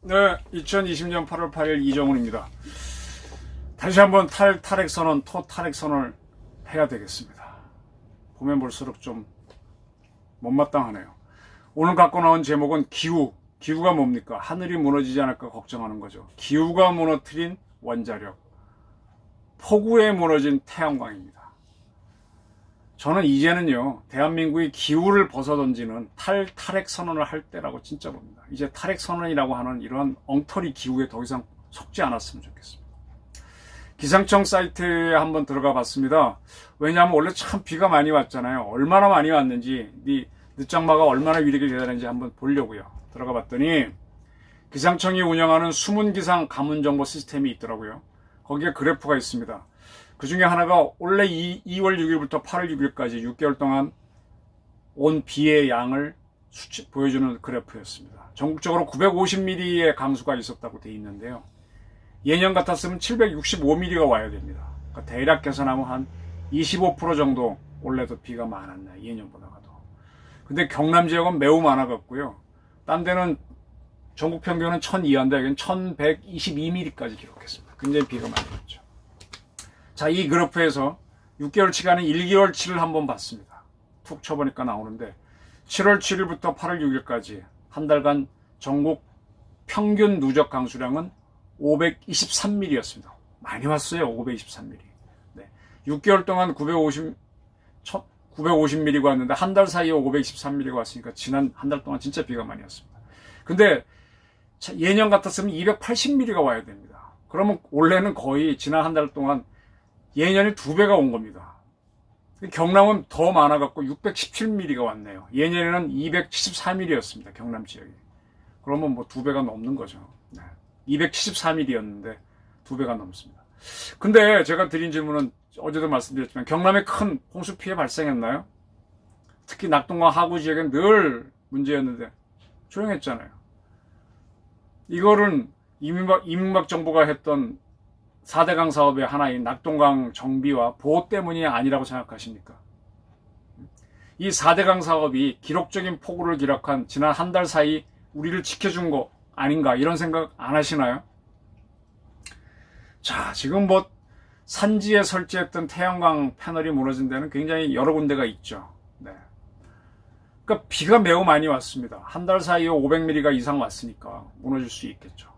네, 2020년 8월 8일 이정훈입니다. 다시 한번 탈핵 선언, 토탈핵 선언을 해야 되겠습니다. 보면 볼수록 좀 못마땅하네요. 오늘 갖고 나온 제목은 기후가 뭡니까? 하늘이 무너지지 않을까 걱정하는 거죠. 기후가 무너뜨린 원자력, 폭우에 무너진 태양광입니다. 저는 이제는요, 대한민국이 기후를 벗어던지는 탈핵 선언을 할 때라고 진짜 봅니다. 이제 탈핵 선언이라고 하는 이러한 엉터리 기후에 더 이상 속지 않았으면 좋겠습니다. 기상청 사이트에 한번 들어가 봤습니다. 왜냐하면 원래 참 비가 많이 왔잖아요. 얼마나 많이 왔는지, 늦장마가 얼마나 위력이 대단한지 한번 보려고요. 들어가 봤더니 기상청이 운영하는 수문기상 가문정보 시스템이 있더라고요. 거기에 그래프가 있습니다. 그 중에 하나가 원래 2월 6일부터 8월 6일까지 6개월 동안 온 비의 양을 보여주는 그래프였습니다. 전국적으로 950mm의 강수가 있었다고 돼 있는데요. 예년 같았으면 765mm가 와야 됩니다. 그러니까 대략 계산하면 한 25% 정도 원래도 비가 많았나요? 예년보다도. 근데 경남 지역은 매우 많아갔고요. 딴 데는 전국 평균은 1002인데 여기는 1122mm까지 기록했습니다. 굉장히 비가 많이 왔죠. 자, 이 그래프에서 6개월치가 1개월치를 한번 봤습니다. 툭 쳐보니까 나오는데 7월 7일부터 8월 6일까지 한 달간 전국 평균 누적 강수량은 523mm였습니다. 많이 왔어요. 523mm. 네. 6개월 동안 950mm가 왔는데 한 달 사이에 523mm가 왔으니까 지난 한 달 동안 진짜 비가 많이 왔습니다. 근데 예년 같았으면 280mm가 와야 됩니다. 그러면 원래는 거의 지난 한 달 동안 예년이 2배가 온 겁니다. 경남은 더 많아갖고 617mm가 왔네요. 예년에는 274mm였습니다. 경남 지역이. 그러면 뭐 2배가 넘는 거죠. 네. 274mm였는데 2배가 넘습니다. 근데 제가 드린 질문은 어제도 말씀드렸지만 경남에 큰 홍수 피해 발생했나요? 특히 낙동강 하구 지역엔 늘 문제였는데 조용했잖아요. 이거는 이명박 정부가 했던 4대강 사업의 하나인 낙동강 정비와 보호 때문이 아니라고 생각하십니까? 이 4대강 사업이 기록적인 폭우를 기록한 지난 한 달 사이 우리를 지켜준 거 아닌가 이런 생각 안 하시나요? 자, 지금 뭐 산지에 설치했던 태양광 패널이 무너진 데는 굉장히 여러 군데가 있죠. 네. 그러니까 비가 매우 많이 왔습니다. 한 달 사이에 500mm가 이상 왔으니까 무너질 수 있겠죠.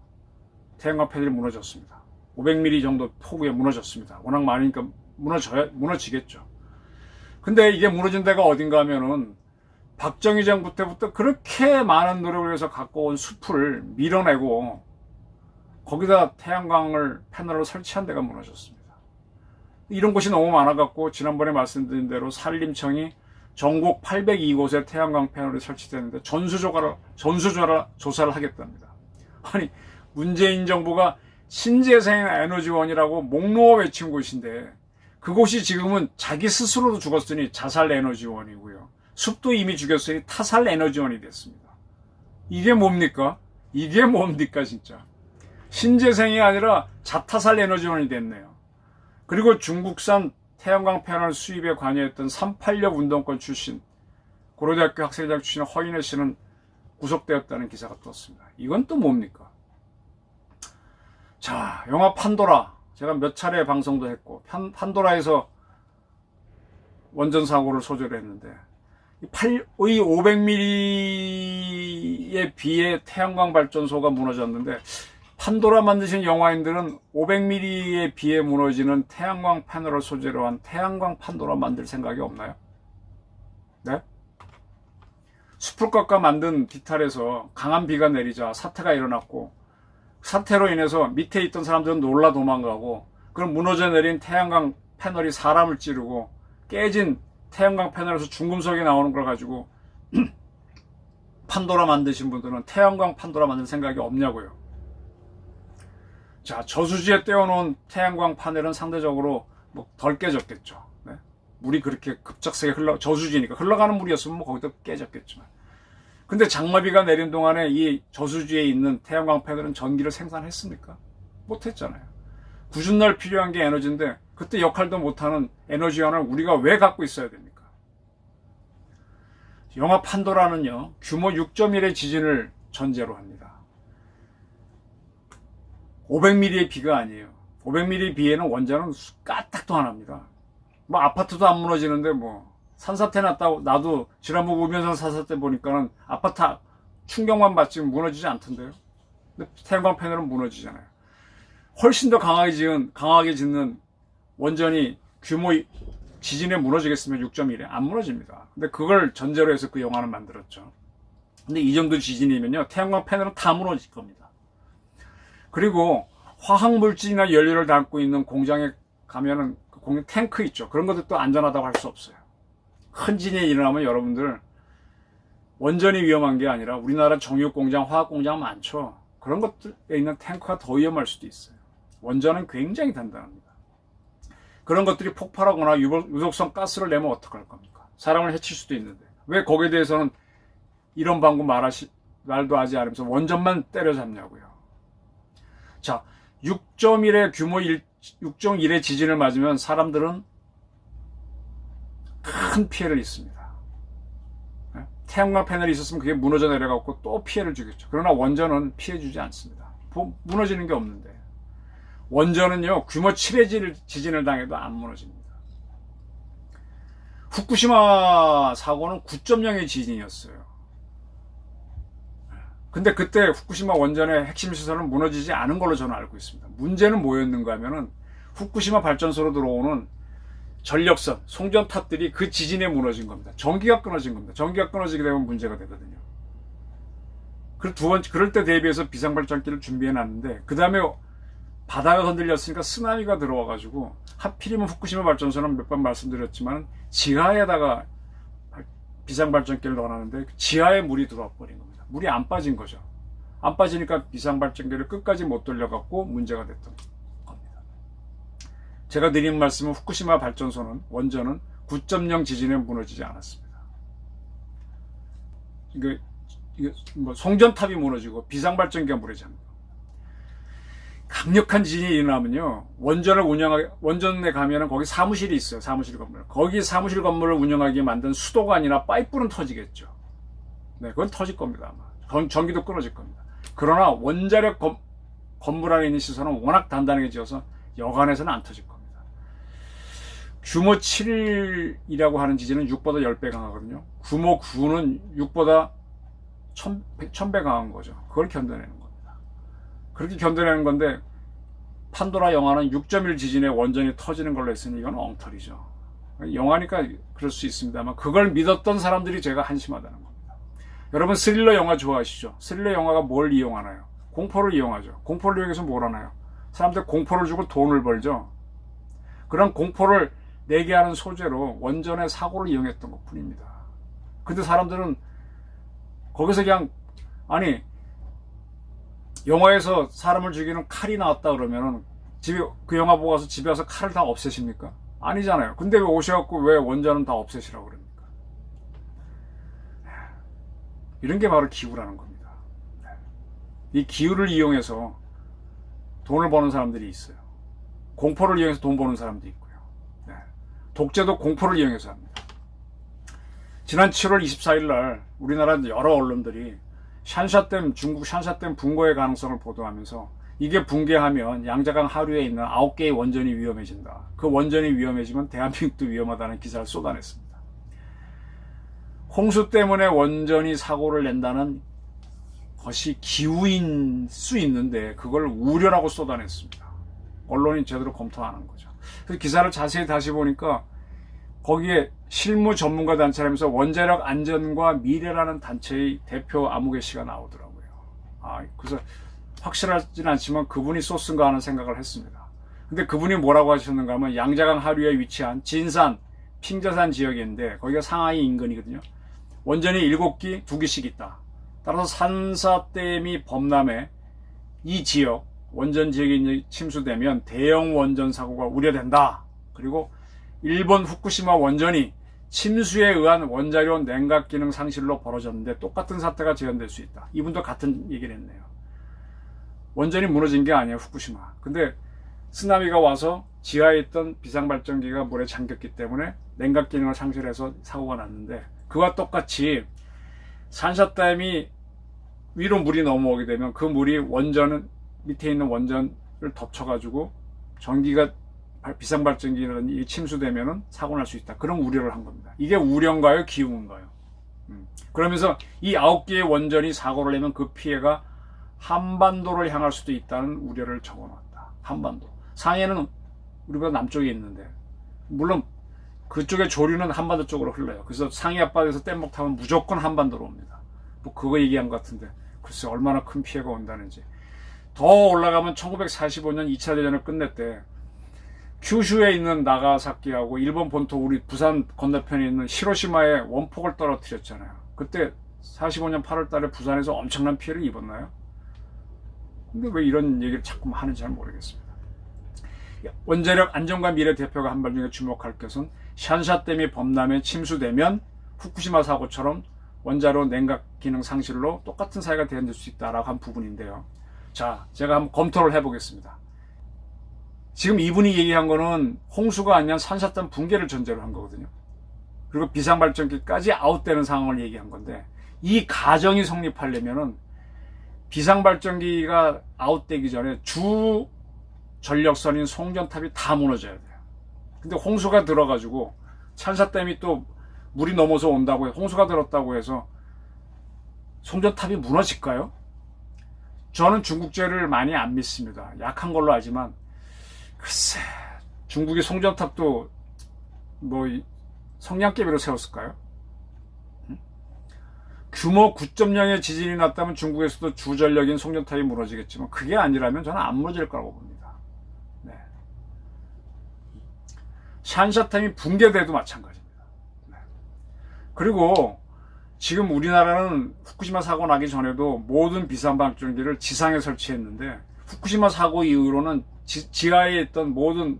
태양광 패널이 무너졌습니다. 500mm 정도 폭우에 무너졌습니다. 워낙 많으니까 무너지겠죠. 근데 이게 무너진 데가 어딘가 하면은 박정희 정부 때부터 그렇게 많은 노력을 해서 갖고 온 숲을 밀어내고 거기다 태양광을 패널을 설치한 데가 무너졌습니다. 이런 곳이 너무 많아갖고 지난번에 말씀드린 대로 산림청이 전국 802곳에 태양광 패널이 설치됐는데 전수조사를 하겠답니다. 아니, 문재인 정부가 신재생 에너지원이라고 목 놓아 외친 곳인데 그곳이 지금은 자기 스스로도 죽었으니 자살 에너지원이고요. 숲도 이미 죽였으니 타살 에너지원이 됐습니다. 이게 뭡니까? 이게 뭡니까 진짜. 신재생이 아니라 자타살 에너지원이 됐네요. 그리고 중국산 태양광 패널 수입에 관여했던 386 운동권 출신 고려대학교 학생회장 출신 허인혜 씨는 구속되었다는 기사가 떴습니다. 이건 또 뭡니까? 자, 영화 판도라. 제가 몇 차례 방송도 했고, 판도라에서 원전 사고를 소재로 했는데, 이 500mm의 비에 태양광 발전소가 무너졌는데, 판도라 만드신 영화인들은 500mm의 비에 무너지는 태양광 패널을 소재로 한 태양광 판도라 만들 생각이 없나요? 네? 숲을 깎아 만든 비탈에서 강한 비가 내리자 사태가 일어났고, 사태로 인해서 밑에 있던 사람들은 놀라 도망가고 그럼 무너져 내린 태양광 패널이 사람을 찌르고 깨진 태양광 패널에서 중금속이 나오는 걸 가지고 판도라 만드신 분들은 태양광 판도라 만들 생각이 없냐고요. 자, 저수지에 떼어놓은 태양광 파넬은 상대적으로 뭐 덜 깨졌겠죠. 네? 물이 그렇게 급작스레 저수지니까 흘러가는 물이었으면 뭐 거기도 깨졌겠지만. 근데 장마비가 내린 동안에 이 저수지에 있는 태양광 패널은 전기를 생산했습니까? 못했잖아요. 굳은 날 필요한 게 에너지인데 그때 역할도 못하는 에너지원을 우리가 왜 갖고 있어야 됩니까? 영화 판도라는요, 규모 6.1의 지진을 전제로 합니다. 500mm의 비가 아니에요. 500mm 비에는 원자는 까딱도 안 합니다. 뭐 아파트도 안 무너지는데 뭐 산사태 났다고 나도 지난번 우면산 산사태 보니까는 아파트 충격만 받지 무너지지 않던데요. 근데 태양광 패널은 무너지잖아요. 훨씬 더 강하게 짓는 원전이 규모 지진에 무너지겠으면 6.1에 안 무너집니다. 근데 그걸 전제로 해서 그 영화는 만들었죠. 근데 이 정도 지진이면요, 태양광 패널은 다 무너질 겁니다. 그리고 화학물질이나 연료를 담고 있는 공장에 가면은 공장 탱크 있죠. 그런 것들도 안전하다고 할 수 없어요. 큰 지진이 일어나면 여러분들 원전이 위험한 게 아니라 우리나라 정유공장, 화학공장 많죠. 그런 것들에 있는 탱크가 더 위험할 수도 있어요. 원전은 굉장히 단단합니다. 그런 것들이 폭발하거나 유독성 가스를 내면 어떡할 겁니까? 사람을 해칠 수도 있는데 왜 거기에 대해서는 이런 방법 말도 하지 않으면서 원전만 때려잡냐고요. 자, 6.1의 규모 6.1의 지진을 맞으면 사람들은 큰 피해를 입습니다. 태양광 패널이 있었으면 그게 무너져 내려가고 또 피해를 주겠죠. 그러나 원전은 피해 주지 않습니다. 무너지는 게 없는데. 원전은요, 규모 7의 지진을 당해도 안 무너집니다. 후쿠시마 사고는 9.0의 지진이었어요. 근데 그때 후쿠시마 원전의 핵심 시설은 무너지지 않은 걸로 저는 알고 있습니다. 문제는 뭐였는가 하면은 후쿠시마 발전소로 들어오는 전력선, 송전탑들이 그 지진에 무너진 겁니다. 전기가 끊어진 겁니다. 전기가 끊어지게 되면 문제가 되거든요. 그럴 때 대비해서 비상발전기를 준비해 놨는데, 그 다음에 바다가 흔들렸으니까 쓰나미가 들어와가지고, 하필이면 후쿠시마 발전소는 몇 번 말씀드렸지만, 지하에다가 비상발전기를 넣어놨는데, 지하에 물이 들어와 버린 겁니다. 물이 안 빠진 거죠. 안 빠지니까 비상발전기를 끝까지 못 돌려갖고 문제가 됐던 겁니다. 제가 드린 말씀은 후쿠시마 발전소는, 원전은 9.0 지진에 무너지지 않았습니다. 이게 뭐 송전탑이 무너지고 비상발전기가 무너지지 않는 거예요. 강력한 지진이 일어나면요, 원전에 가면은 거기 사무실이 있어요. 사무실 건물. 거기 사무실 건물을 운영하게 만든 수도가 아니라 파이프는 터지겠죠. 네, 그건 터질 겁니다. 아마. 전기도 끊어질 겁니다. 그러나 원자력 건물 안에 있는 시설은 워낙 단단하게 지어서 여간에서는 안 터질 겁니다. 규모 7이라고 하는 지진은 6보다 10배 강하거든요. 규모 9는 6보다 1000배 강한 거죠. 그걸 견뎌내는 겁니다. 그렇게 견뎌내는 건데, 판도라 영화는 6.1 지진에 원전이 터지는 걸로 했으니 이건 엉터리죠. 영화니까 그럴 수 있습니다만, 그걸 믿었던 사람들이 제가 한심하다는 겁니다. 여러분 스릴러 영화 좋아하시죠? 스릴러 영화가 뭘 이용하나요? 공포를 이용하죠. 공포를 이용해서 뭘 하나요? 사람들 공포를 주고 돈을 벌죠. 그런 공포를 내게 하는 소재로 원전의 사고를 이용했던 것 뿐입니다. 근데 사람들은 거기서 그냥, 아니, 영화에서 사람을 죽이는 칼이 나왔다 그러면은 그 영화 보고 와서 집에 와서 칼을 다 없애십니까? 아니잖아요. 근데 왜 오셔갖고 왜 원전은 다 없애시라고 그럽니까? 이런 게 바로 기후라는 겁니다. 이 기후를 이용해서 돈을 버는 사람들이 있어요. 공포를 이용해서 돈 버는 사람도 있고요. 독재도 공포를 이용해서 합니다. 지난 7월 24일 날 우리나라 여러 언론들이 중국 샨샤댐 붕괴의 가능성을 보도하면서, 이게 붕괴하면 양자강 하류에 있는 9개의 원전이 위험해진다. 그 원전이 위험해지면 대한민국도 위험하다는 기사를 쏟아냈습니다. 홍수 때문에 원전이 사고를 낸다는 것이 기후인 수 있는데 그걸 우려라고 쏟아냈습니다. 언론이 제대로 검토 안 한 거죠. 그래서 기사를 자세히 다시 보니까 거기에 실무 전문가 단체라면서 원자력 안전과 미래라는 단체의 대표 아무개 씨가 나오더라고요. 그래서 확실하진 않지만 그분이 소스인가 하는 생각을 했습니다. 근데 그분이 뭐라고 하셨는가 하면, 양자강 하류에 위치한 진산, 핑자산 지역인데 거기가 상하이 인근이거든요. 원전이 7기, 2기씩 있다. 따라서 산사댐이 범람해 이 지역, 원전 지역이 침수되면 대형 원전 사고가 우려된다. 그리고 일본 후쿠시마 원전이 침수에 의한 원자료 냉각 기능 상실로 벌어졌는데 똑같은 사태가 재현될 수 있다. 이분도 같은 얘기를 했네요. 원전이 무너진 게 아니에요, 후쿠시마. 근데 쓰나미가 와서 지하에 있던 비상발전기가 물에 잠겼기 때문에 냉각 기능을 상실해서 사고가 났는데, 그와 똑같이 산샤댐이 위로 물이 넘어오게 되면 그 물이 원전은 밑에 있는 원전을 덮쳐가지고 전기가 비상발전기라든지 침수되면은 사고 날 수 있다. 그런 우려를 한 겁니다. 이게 우려인가요? 기우인가요? 그러면서 이 9개의 원전이 사고를 내면 그 피해가 한반도를 향할 수도 있다는 우려를 적어놨다. 한반도. 상해는 우리가 남쪽에 있는데 물론 그쪽의 조류는 한반도 쪽으로 흘러요. 그래서 상해 앞바다에서 뗏목 타면 무조건 한반도로 옵니다. 뭐 그거 얘기한 것 같은데 글쎄 얼마나 큰 피해가 온다는지. 더 올라가면 1945년 2차 대전을 끝냈대. 큐슈에 있는 나가사키하고 일본 본토 우리 부산 건너편에 있는 히로시마에 원폭을 떨어뜨렸잖아요. 그때 45년 8월 달에 부산에서 엄청난 피해를 입었나요? 근데 왜 이런 얘기를 자꾸 하는지 잘 모르겠습니다. 원자력 안전과 미래 대표가 한 말 중에 주목할 것은 샨샤댐이 범람에 침수되면 후쿠시마 사고처럼 원자로 냉각 기능 상실로 똑같은 사회가 되어질 수 있다라고 한 부분인데요. 자, 제가 한번 검토를 해보겠습니다. 지금 이분이 얘기한 거는 홍수가 아니라 산사댐 붕괴를 전제로 한 거거든요. 그리고 비상발전기까지 아웃되는 상황을 얘기한 건데 이 가정이 성립하려면은 비상발전기가 아웃되기 전에 주 전력선인 송전탑이 다 무너져야 돼요. 근데 홍수가 들어가지고 산사댐이 또 물이 넘어서 온다고 해서 홍수가 들었다고 해서 송전탑이 무너질까요? 저는 중국제를 많이 안 믿습니다. 약한 걸로 알지만 글쎄 중국의 송전탑도 뭐 성냥개비로 세웠을까요? 규모 9.0의 지진이 났다면 중국에서도 주전력인 송전탑이 무너지겠지만 그게 아니라면 저는 안 무너질 거라고 봅니다. 네. 샨샤댐이 붕괴돼도 마찬가지입니다. 네. 그리고 지금 우리나라는 후쿠시마 사고 나기 전에도 모든 비상발전기를 지상에 설치했는데 후쿠시마 사고 이후로는 지하에 있던 모든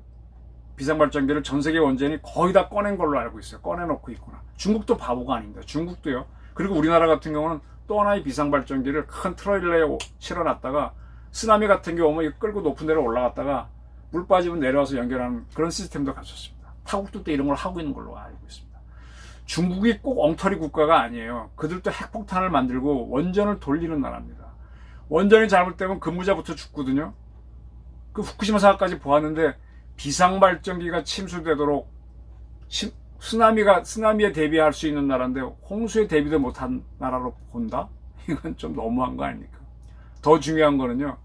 비상발전기를 전 세계 원전이 거의 다 꺼낸 걸로 알고 있어요. 꺼내놓고 있구나. 중국도 바보가 아닙니다. 중국도요. 그리고 우리나라 같은 경우는 또 하나의 비상발전기를 큰 트레일러에 실어놨다가 쓰나미 같은 경우 오면 끌고 높은 데로 올라갔다가 물 빠지면 내려와서 연결하는 그런 시스템도 갖췄습니다. 타국도 또 이런 걸 하고 있는 걸로 알고 있습니다. 중국이 꼭 엉터리 국가가 아니에요. 그들도 핵폭탄을 만들고 원전을 돌리는 나라입니다. 원전이 잘못되면 근무자부터 죽거든요. 그 후쿠시마 사고까지 보았는데 비상발전기가 침수되도록 쓰나미에 대비할 수 있는 나라인데 홍수에 대비도 못한 나라로 본다? 이건 좀 너무한 거 아닙니까? 더 중요한 거는요.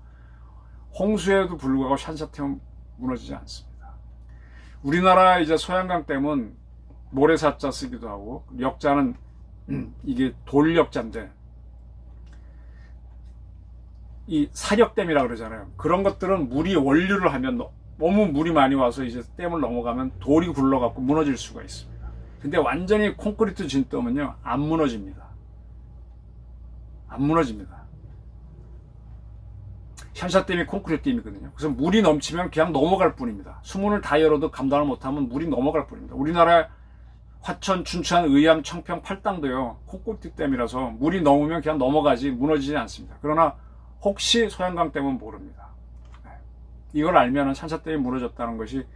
홍수에도 불구하고 샨샤댐은 무너지지 않습니다. 우리나라 이제 소양강댐은 모래사자 쓰기도 하고 역자는 이게 돌역자인데 이 사력댐이라고 그러잖아요. 그런 것들은 물이 원류를 하면 너무 물이 많이 와서 이제 댐을 넘어가면 돌이 굴러갖고 무너질 수가 있습니다. 근데 완전히 콘크리트 진댐은요 안 무너집니다. 안 무너집니다. 샨샤댐이 콘크리트댐이거든요. 그래서 물이 넘치면 그냥 넘어갈 뿐입니다. 수문을 다 열어도 감당을 못하면 물이 넘어갈 뿐입니다. 우리나라 화천, 춘천, 의암, 청평, 팔당도요 콘크리트댐이라서 물이 넘으면 그냥 넘어가지 무너지지 않습니다. 그러나 혹시 소양강댐은 모릅니다. 이걸 알면 샨샤댐이 무너졌다는 것이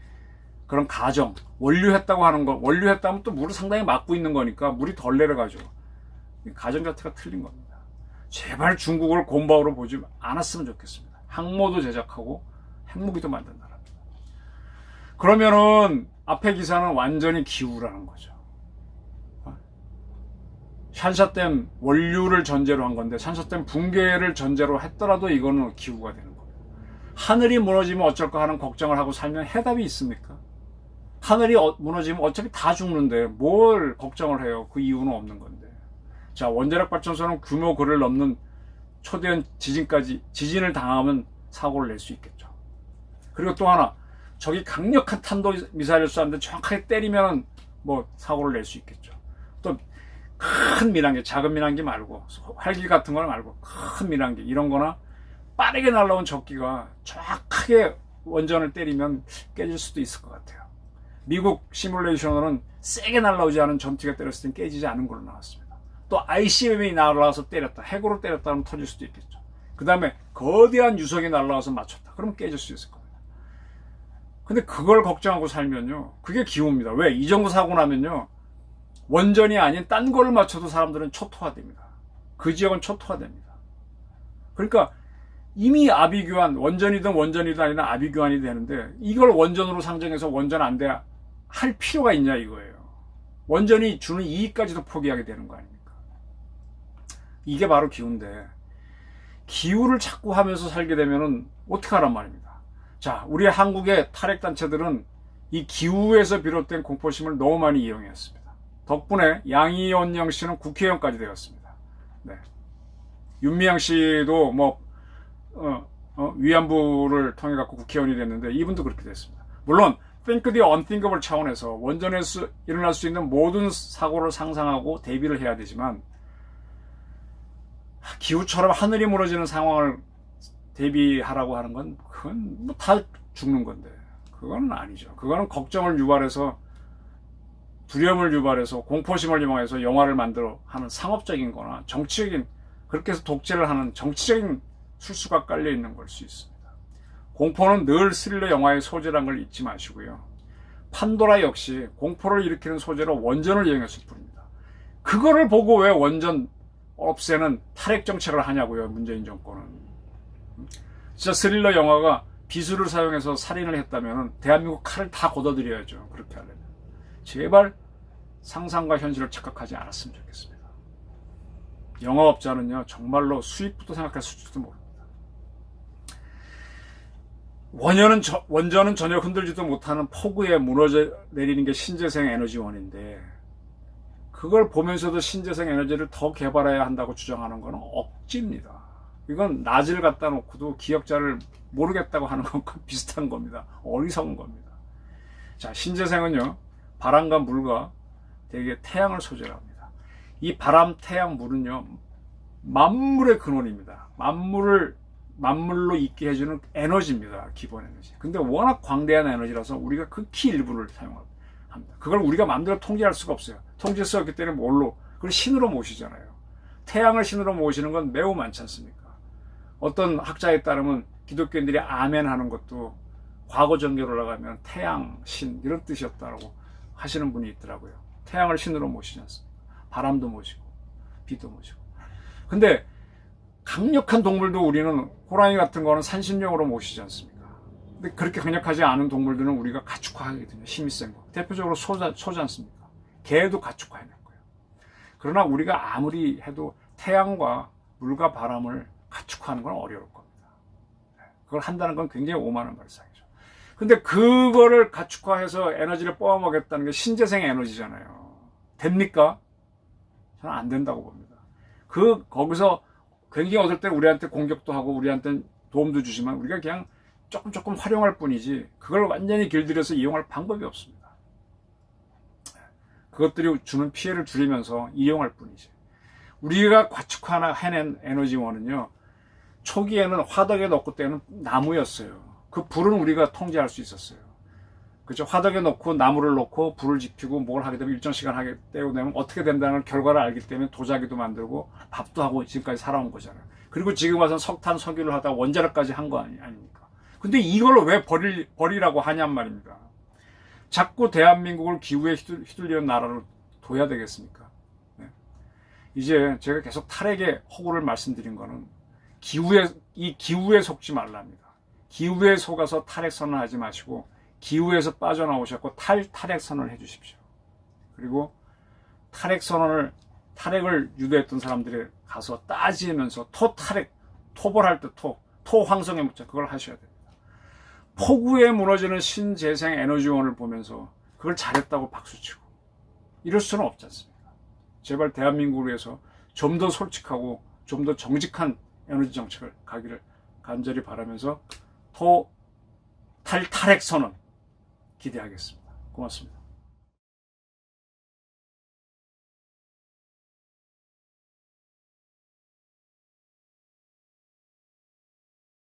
그런 가정, 원류했다고 하는 거, 원류했다면 또 물을 상당히 막고 있는 거니까 물이 덜 내려가죠. 가정 자체가 틀린 겁니다. 제발 중국을 곰바우로 보지 않았으면 좋겠습니다. 항모도 제작하고 핵무기도 만든 나라입니다. 그러면은 앞에 기사는 완전히 기우라는 거죠. 샨샤댐 원류를 전제로 한 건데 샨샤댐 붕괴를 전제로 했더라도 이거는 기우가 되는 겁니다. 하늘이 무너지면 어쩔까 하는 걱정을 하고 살면 해답이 있습니까? 하늘이 무너지면 어차피 다 죽는데 뭘 걱정을 해요? 그 이유는 없는 건데. 자, 원자력 발전소는 규모 그를 넘는 초대형 지진을 당하면 사고를 낼 수 있겠죠. 그리고 또 하나, 저기 강력한 탄도 미사일을 쏘는데 정확하게 때리면 뭐 사고를 낼 수 있겠죠. 또 큰 민항기, 작은 민항기 말고 활기 같은 거 말고 큰 민항기 이런 거나 빠르게 날라온 적기가 정확하게 원전을 때리면 깨질 수도 있을 것 같아요. 미국 시뮬레이션으로는 세게 날라오지 않은 전투기가 때렸을 땐 깨지지 않은 걸로 나왔습니다. 또 ICBM이 날라와서 때렸다. 핵으로 때렸다 하면 터질 수도 있겠죠. 그 다음에 거대한 유성이 날라와서 맞췄다. 그러면 깨질 수 있을 겁니다. 근데 그걸 걱정하고 살면요. 그게 기우입니다. 왜? 이 정도 사고 나면요. 원전이 아닌 딴 거를 맞춰도 사람들은 초토화됩니다. 그 지역은 초토화됩니다. 그러니까 이미 아비규환, 원전이든 아니든 아비규환이 되는데 이걸 원전으로 상정해서 원전 안 돼 할 필요가 있냐 이거예요. 원전이 주는 이익까지도 포기하게 되는 거 아닙니까? 이게 바로 기후인데 기후를 자꾸 하면서 살게 되면은 어떡하란 말입니다. 자, 우리 한국의 탈핵단체들은 이 기후에서 비롯된 공포심을 너무 많이 이용했습니다. 덕분에 양이원영 씨는 국회의원까지 되었습니다. 네. 윤미향 씨도 위안부를 통해 갖고 국회의원이 됐는데 이분도 그렇게 됐습니다. 물론 think the unthinkable 차원에서 원전에서 일어날 수 있는 모든 사고를 상상하고 대비를 해야 되지만 기후처럼 하늘이 무너지는 상황을 대비하라고 하는 건 그건 뭐 다 죽는 건데 그건 아니죠. 그거는 걱정을 유발해서 두려움을 유발해서 공포심을 유발해서 영화를 만들어 하는 상업적인 거나 정치적인 그렇게 해서 독재를 하는 정치적인 술수가 깔려 있는 걸 수 있습니다. 공포는 늘 스릴러 영화의 소재라는 걸 잊지 마시고요. 판도라 역시 공포를 일으키는 소재로 원전을 이용했을 뿐입니다. 그거를 보고 왜 원전 없애는 탈핵 정책을 하냐고요, 문재인 정권은. 진짜 스릴러 영화가 비수를 사용해서 살인을 했다면 대한민국 칼을 다 걷어들여야죠. 그렇게 하려면. 제발 상상과 현실을 착각하지 않았으면 좋겠습니다. 영화업자는요, 정말로 수익부터 생각할 수도 모릅니다. 원전은 전혀 흔들지도 못하는 폭우에 무너져 내리는 게 신재생 에너지원인데 그걸 보면서도 신재생 에너지를 더 개발해야 한다고 주장하는 건 억지입니다. 이건 낮을 갖다 놓고도 기억자를 모르겠다고 하는 것과 비슷한 겁니다. 어리석은 겁니다. 자, 신재생은요, 바람과 물과 대개 태양을 소재로 합니다. 이 바람, 태양, 물은요, 만물의 근원입니다. 만물로 있게 해주는 에너지입니다. 기본 에너지. 근데 워낙 광대한 에너지라서 우리가 극히 일부를 사용합니다. 그걸 우리가 마음대로 통제할 수가 없어요. 통제할 수 없기 때문에 뭘로? 그걸 신으로 모시잖아요. 태양을 신으로 모시는 건 매우 많지 않습니까? 어떤 학자에 따르면 기독교인들이 아멘 하는 것도 과거 정교로 나가면 태양, 신 이런 뜻이었다고 하시는 분이 있더라고요. 태양을 신으로 모시지 않습니까? 바람도 모시고 비도 모시고. 근데 강력한 동물도 우리는 호랑이 같은 거는 산신령으로 모시지 않습니까? 근데 그렇게 강력하지 않은 동물들은 우리가 가축화하거든요. 힘이 센 거. 대표적으로 소지 않습니까? 개도 가축화해낼 거예요. 그러나 우리가 아무리 해도 태양과 물과 바람을 가축화하는 건 어려울 겁니다. 그걸 한다는 건 굉장히 오만한 발상이죠. 근데 그거를 가축화해서 에너지를 뽑아먹겠다는 게 신재생 에너지잖아요. 됩니까? 저는 안 된다고 봅니다. 거기서 굉장히 어떨 때 우리한테 공격도 하고 우리한테 도움도 주지만 우리가 그냥 조금 활용할 뿐이지 그걸 완전히 길들여서 이용할 방법이 없습니다. 그것들이 주는 피해를 줄이면서 이용할 뿐이지. 우리가 가축화나 해낸 에너지원은요, 초기에는 화덕에 넣고 때는 나무였어요. 그 불은 우리가 통제할 수 있었어요. 그죠? 화덕에 넣고 나무를 넣고 불을 지피고 뭘 하게 되면 일정 시간 하게 떼고 되면 어떻게 된다는 결과를 알기 때문에 도자기도 만들고 밥도 하고 지금까지 살아온 거잖아요. 그리고 지금 와서 석탄, 석유를 하다가 원자력까지 한 거 아닙니까? 근데 이걸 왜 버리라고 하냔 말입니다. 자꾸 대한민국을 기후에 휘둘리는 나라로 둬야 되겠습니까? 네. 이제 제가 계속 탈핵의 허구를 말씀드린 거는 기후에 속지 말랍니다. 기후에 속아서 탈핵 선언하지 마시고 기후에서 빠져나오셨고 탈핵 선언을 해주십시오. 그리고 탈핵을 유도했던 사람들이 가서 따지면서 토벌할 때 토황성에 묻자 그걸 하셔야 됩니다. 폭우에 무너지는 신재생 에너지원을 보면서 그걸 잘했다고 박수치고 이럴 수는 없지 않습니까? 제발 대한민국을 위해서 좀 더 솔직하고 좀 더 정직한 에너지 정책을 가기를 간절히 바라면서 탈핵 선언 기대하겠습니다. 고맙습니다.